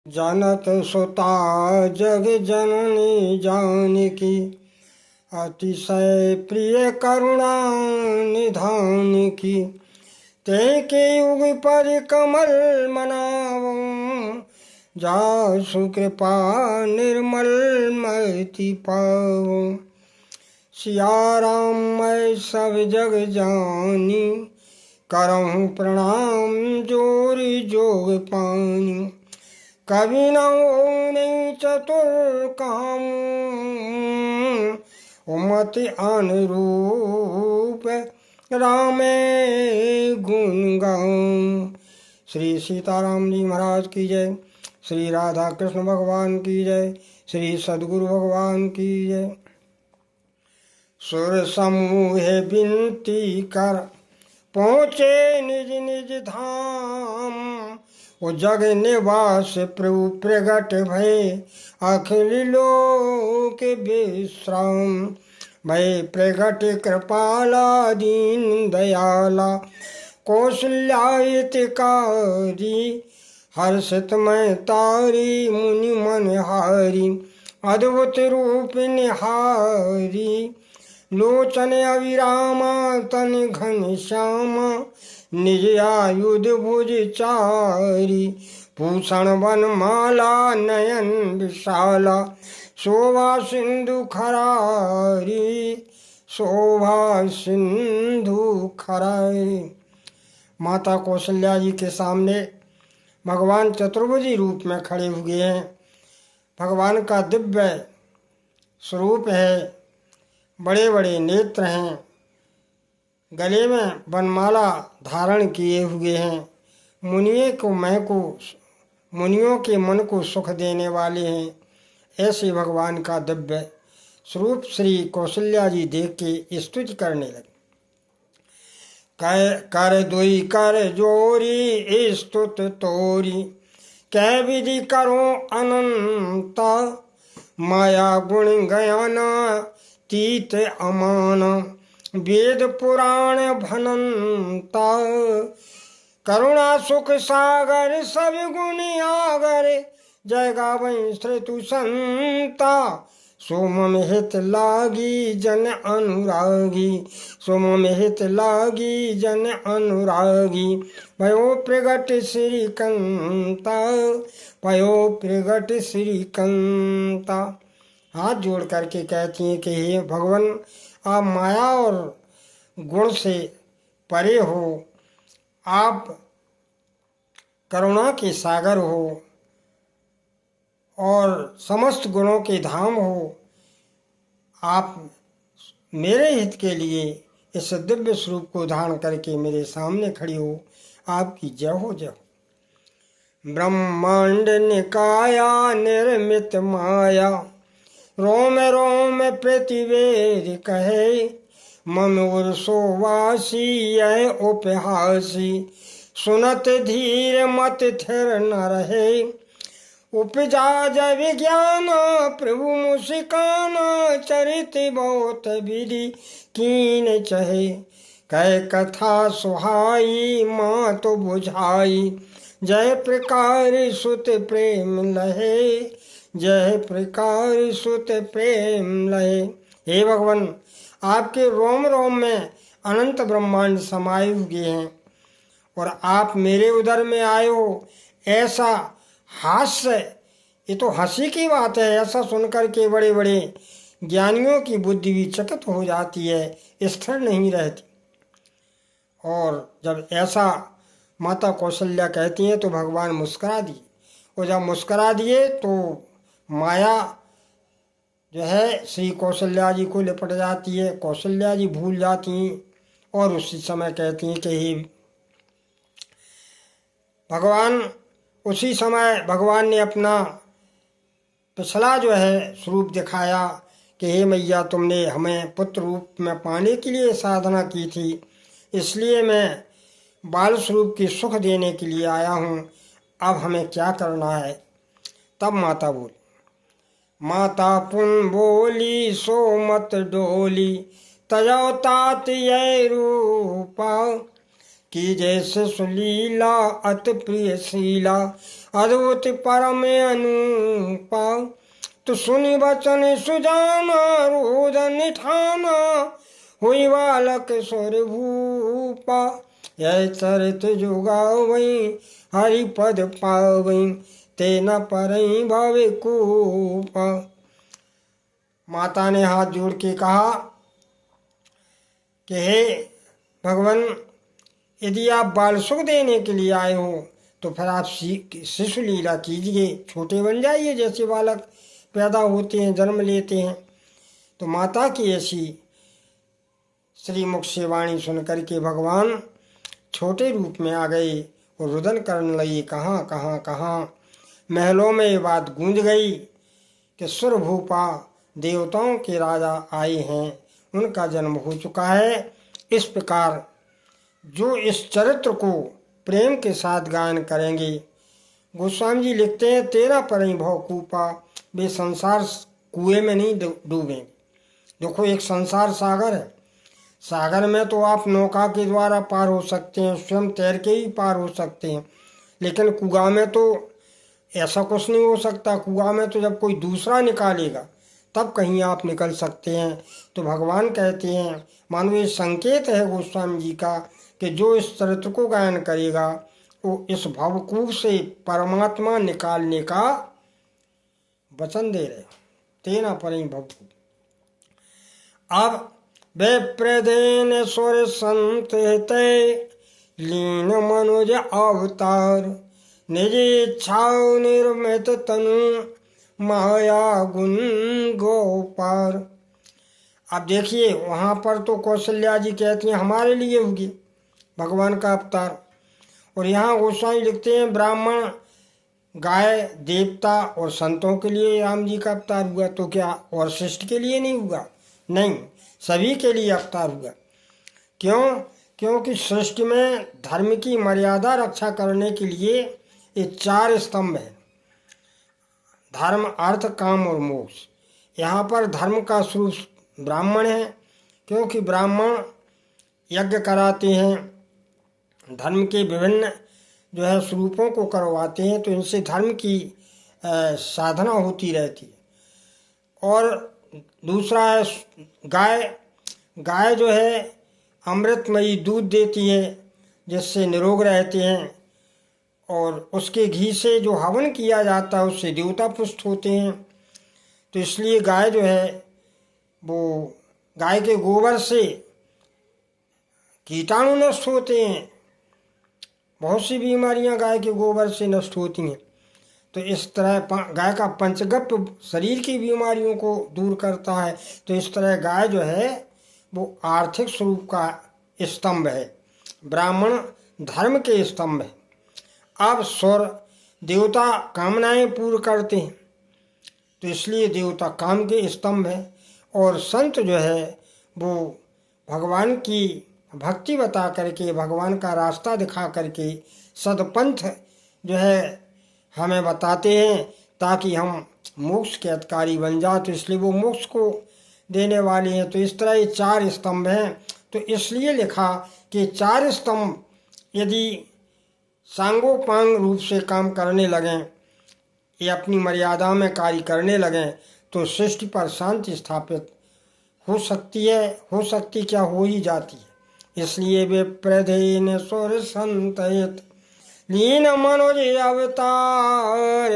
जनत सुता जग जननी जानकी, अतिशय प्रिय करुणा निधान की। ते के युग पर कमल मनावो, जासु कृपा निर्मल मति पावो। सिया राम मैं सब जग जानी, करहूँ प्रणाम जोरी जोग पानी। कभी न हो चतुर कहूँ, मति अनुरूप रामे गुण गाऊं। श्री सीताराम जी महाराज की जय। श्री राधा कृष्ण भगवान की जय। श्री सद्गुरु भगवान की जय। सुर समूह विनती कर, पहुँचे निज निज धाम। वो जग निवास प्रभु प्रगट भय, अखिल लोक विश्राम। भय प्रगट कृपाला दीन दयाला, कौशल्यायितकारी। हर्षित मैं तारी मुनि मनहारी, अद्भुत रूप निहारी। लोचन अविरामा तन घन श्यामा, निज आयुध भुज चारी। भूषण वन माला नयन विशाला, शोभा सिंधु खरारी। शोभा सिंधु खरारी। माता कौशल्या जी के सामने भगवान चतुर्भुजी रूप में खड़े हुए हैं। भगवान का दिव्य स्वरूप है, बड़े बड़े नेत्र हैं, गले में वनमाला धारण किए हुए हैं। मुनियों के मन को सुख देने वाले हैं। ऐसे भगवान का दिव्य स्वरूप श्री कौशल्या जी देख के स्तुति करने लगे। कर दुई कर जोरी स्तुत तोरी, कै विधि करो अनंता। माया गुण गयाना तीत अमाना, वेद पुराण भनंता। करुणा सुख सागर सब गुण आगर, जय गावै श्रुतु संता। सोम हित लागी जन अनुरागी, सोम हित लागी जन अनुरागी। भयो प्रगट श्री कंता, भयो प्रगट श्री कंता। हाथ जोड़ करके कहती हैं कि हे भगवान, आप माया और गुण से परे हो, आप करुणा के सागर हो और समस्त गुणों के धाम हो। आप मेरे हित के लिए इस दिव्य स्वरूप को धारण करके मेरे सामने खड़ी हो। आपकी जय हो जय हो। ब्रह्मांड निकाया निर्मित माया, रोम रोम प्रतिवेद कहे। मम उर्सोवासी यह उपहासी, सुनत धीर मत थिर न रहे। उपजा जय विज्ञान प्रभु मुस्कान, चरित बहुत विधि कीन चहे। कह कथा सुहाई माँ तो बुझाई, जय प्रकार सुत प्रेम लहे। जय प्रकार सुत प्रेम लहे। हे भगवान, आपके रोम रोम में अनंत ब्रह्मांड समाये हुए हैं और आप मेरे उदर में आए हो। ऐसा हास्य, ये तो हंसी की बात है। ऐसा सुनकर के बड़े बड़े ज्ञानियों की बुद्धि भी चकित हो जाती है, स्थिर नहीं रहती। और जब ऐसा माता कौशल्या कहती हैं तो भगवान मुस्कुरा दिए, और जब मुस्कुरा दिए तो माया जो है श्री कौशल्या जी को लिपट जाती है। कौशल्या जी भूल जाती हैं और उसी समय कहती हैं कि हे भगवान। उसी समय भगवान ने अपना पिछला जो है स्वरूप दिखाया कि हे मैया, तुमने हमें पुत्र रूप में पाने के लिए साधना की थी, इसलिए मैं बाल स्वरूप की सुख देने के लिए आया हूँ। अब हमें क्या करना है। तब माता बोली, माता पुन बोली सो मत डोली, तजो तात ये रूपा। की जैसे सुलीला अति प्रिय शीला, अद्भुत परम अनुपा। तो सुनि वचन सुजाना रोदन ठाना, हुई बालक स्वर भूपा। यह चरित जो गावई हरिपद पावई, ते न परई भवे कूपा। माता ने हाथ जोड़ के कहा कि हे भगवान, यदि आप बाल सुख देने के लिए आए हो तो फिर आप शिशु लीला कीजिए, छोटे बन जाइए जैसे बालक पैदा होते हैं, जन्म लेते हैं। तो माता की ऐसी श्रीमुख से वाणी सुन करके भगवान छोटे रूप में आ गए और रुदन करने लगे, कहाँ कहाँ कहाँ। महलों में ये बात गूंज गई कि सुर भूपा देवताओं के राजा आए हैं, उनका जन्म हो चुका है। इस प्रकार जो इस चरित्र को प्रेम के साथ गायन करेंगे, गोस्वामी जी लिखते हैं, तेरा परई भव कूपा, वे संसार कुएं में नहीं डूबेंगे। देखो, एक संसार सागर है, सागर में तो आप नौका के द्वारा पार हो सकते हैं, स्वयं तैर के ही पार हो सकते हैं, लेकिन कुआं में तो ऐसा कुछ नहीं हो सकता। कुआं में तो जब कोई दूसरा निकालेगा तब कहीं आप निकल सकते हैं। तो भगवान कहते हैं, मानो ये संकेत है गोस्वामी जी का कि जो इस चरित्र को गायन करेगा वो इस भवकूप से परमात्मा निकालने का वचन दे रहे, तेना परई भवकूप। अब वे प्रदेन स्वर संत तय लीन मनोज अवतार, निज इच्छा निर्मित तनु माया गुण गोपार। अब देखिए, वहाँ पर तो कौशल्या जी कहती हैं हमारे लिए होगी भगवान का अवतार, और यहाँ गोस्वामी लिखते हैं ब्राह्मण, गाय, देवता और संतों के लिए राम जी का अवतार हुआ। तो क्या और सृष्टि के लिए नहीं हुआ? नहीं, सभी के लिए अवतार हुआ। क्यों? क्योंकि सृष्टि में धर्म की मर्यादा रक्षा करने के लिए ये 4 स्तंभ हैं, धर्म, अर्थ, काम और मोक्ष। यहाँ पर धर्म का स्वरूप ब्राह्मण है, क्योंकि ब्राह्मण यज्ञ कराते हैं, धर्म के विभिन्न जो है स्वरूपों को करवाते हैं, तो इनसे धर्म की साधना होती रहती है। और दूसरा है गाय। गाय जो है अमृतमयी दूध देती है, जिससे निरोग रहते हैं, और उसके घी से जो हवन किया जाता है उससे देवता पुष्ट होते हैं। तो इसलिए गाय जो है वो, गाय के गोबर से कीटाणु नष्ट होते हैं, बहुत सी बीमारियां गाय के गोबर से नष्ट होती हैं। तो इस तरह गाय का पंचगव्य शरीर की बीमारियों को दूर करता है। तो इस तरह गाय जो है वो आर्थिक स्वरूप का स्तंभ है, ब्राह्मण धर्म के स्तंभ है। अब स्वर देवता कामनाएं पूर्ण करते हैं, तो इसलिए देवता काम के स्तंभ है। और संत जो है वो भगवान की भक्ति बता करके, भगवान का रास्ता दिखा करके सदपंथ जो है हमें बताते हैं, ताकि हम मोक्ष के अधिकारी बन जाए। तो इसलिए वो मोक्ष को देने वाले हैं। तो इस तरह ये 4 स्तंभ हैं। तो इसलिए लिखा कि 4 स्तंभ यदि सांगोपांग रूप से काम करने लगें, ये अपनी मर्यादा में कार्य करने लगें, तो सृष्टि पर शांति स्थापित हो सकती है, हो सकती क्या, हो ही जाती है। इसलिए वे प्रधेन स्वर संतयत लीन मनोज अवतार,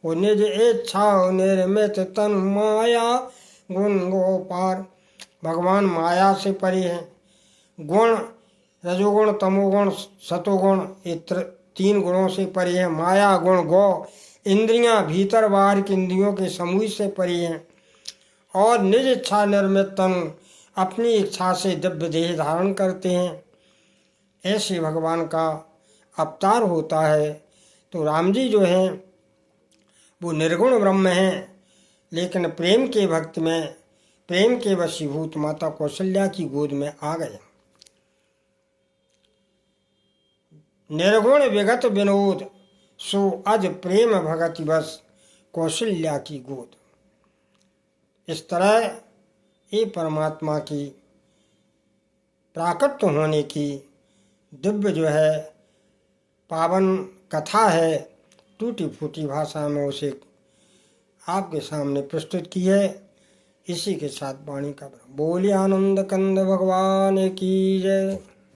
वो निज इच्छा निर्मित तन माया गुण गोपार। भगवान माया से परे हैं। गुण, रजोगुण, तमोगुण, सतोगुण, ये 3 गुणों से परे हैं। माया गुण गौ, इंद्रियां भीतर बाहर की इंद्रियों के समूह से परे हैं। और निज इच्छा निर्मित तनु, अपनी इच्छा से दिव्य देह धारण करते हैं। ऐसे भगवान का अवतार होता है। तो राम जी जो हैं वो निर्गुण ब्रह्म हैं, लेकिन प्रेम के भक्त में, प्रेम के वशीभूत माता कौशल्या की गोद में आ गए। निर्गुण विगत विनोद, सो अज प्रेम भगति बस कौशल्या की गोद। इस तरह ये परमात्मा की प्राकट्य होने की दिव्य जो है पावन कथा है। टूटी फूटी भाषा में उसे आपके सामने प्रस्तुत की है। इसी के साथ वाणी का बोलिए आनंद कंद भगवान की जय।